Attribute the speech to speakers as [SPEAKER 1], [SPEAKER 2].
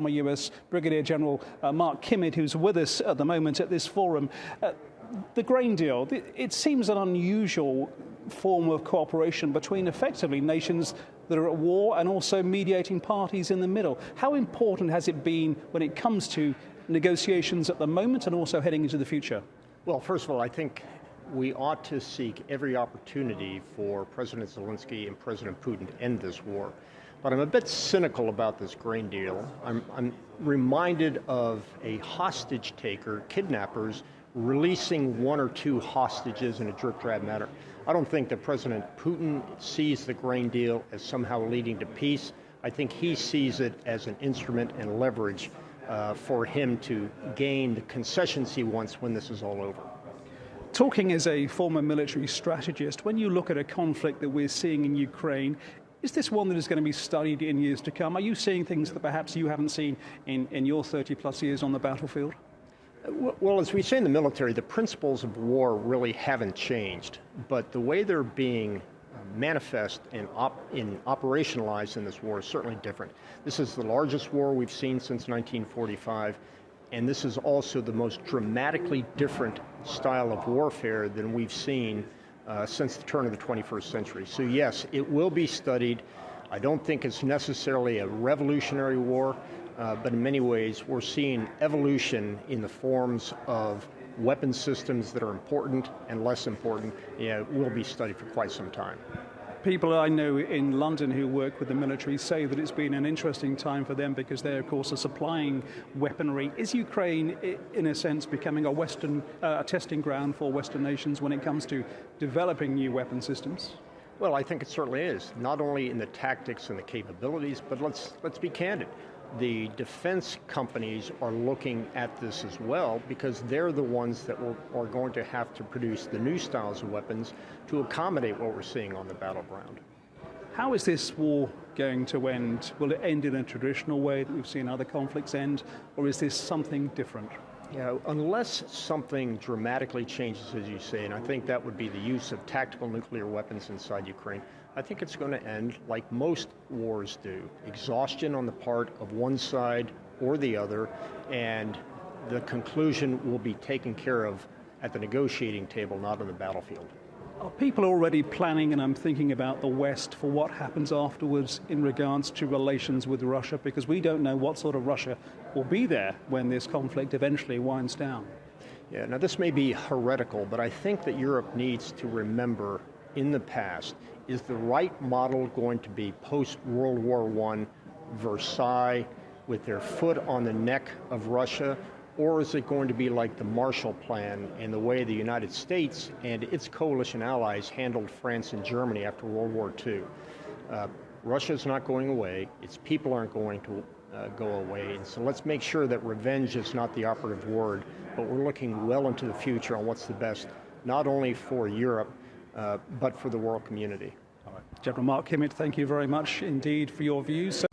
[SPEAKER 1] former US Brigadier General Mark Kimmitt, who's with us at the moment at this forum. The grain deal, it seems an unusual form of cooperation between effectively nations that are at war and also mediating parties in the middle. How important has it been when it comes to negotiations at the moment and also heading into the future?
[SPEAKER 2] Well, first of all, I think we ought to seek every opportunity for President Zelensky and President Putin to end this war. But I'm a bit cynical about this grain deal. I'm reminded of a hostage taker, kidnappers, releasing one or two hostages in a drip-drab manner. I don't think that President Putin sees the grain deal as somehow leading to peace. I think he sees it as an instrument and leverage for him to gain the concessions he wants when this is all over.
[SPEAKER 1] Talking as a former military strategist, when you look at a conflict that we're seeing in Ukraine, is this one that is going to be studied in years to come? Are you seeing things that perhaps you haven't seen in your 30-plus years on the battlefield?
[SPEAKER 2] Well, as we say in the military, the principles of war really haven't changed, but the way they're being manifest and operationalized in this war is certainly different. This is the largest war we've seen since 1945, and this is also the most dramatically different style of warfare than we've seen since the turn of the 21st century. So yes, it will be studied. I don't think it's necessarily a revolutionary war, but in many ways we're seeing evolution in the forms of weapon systems that are important and less important. Will be studied for quite some time.
[SPEAKER 1] People I know in London who work with the military say that it's been an interesting time for them because they, of course, are supplying weaponry. Is Ukraine, in a sense, becoming a testing ground for Western nations when it comes to developing new weapon systems?
[SPEAKER 2] Well, I think it certainly is, not only in the tactics and the capabilities, but let's be candid. The defense companies are looking at this as well because they're the ones that are going to have to produce the new styles of weapons to accommodate what we're seeing on the battleground.
[SPEAKER 1] How is this war going to end? Will it end in a traditional way that we've seen other conflicts end, or is this something different?
[SPEAKER 2] Yeah, unless something dramatically changes, as you say, and I think that would be the use of tactical nuclear weapons inside Ukraine, I think it's going to end like most wars do. Exhaustion on the part of one side or the other, and the conclusion will be taken care of at the negotiating table, not on the battlefield.
[SPEAKER 1] Are people already planning, and I'm thinking about the West, for what happens afterwards in regards to relations with Russia? Because we don't know what sort of Russia will be there when this conflict eventually winds down.
[SPEAKER 2] Yeah, now this may be heretical, but I think that Europe needs to remember in the past, is the right model going to be post-World War I Versailles with their foot on the neck of Russia? Or is it going to be like the Marshall Plan and the way the United States and its coalition allies handled France and Germany after World War II? Russia's not going away. Its people aren't going to go away. And so let's make sure that revenge is not the operative word, but we're looking well into the future on what's the best, not only for Europe, but for the world community.
[SPEAKER 1] General Mark Kimmitt, thank you very much indeed for your views.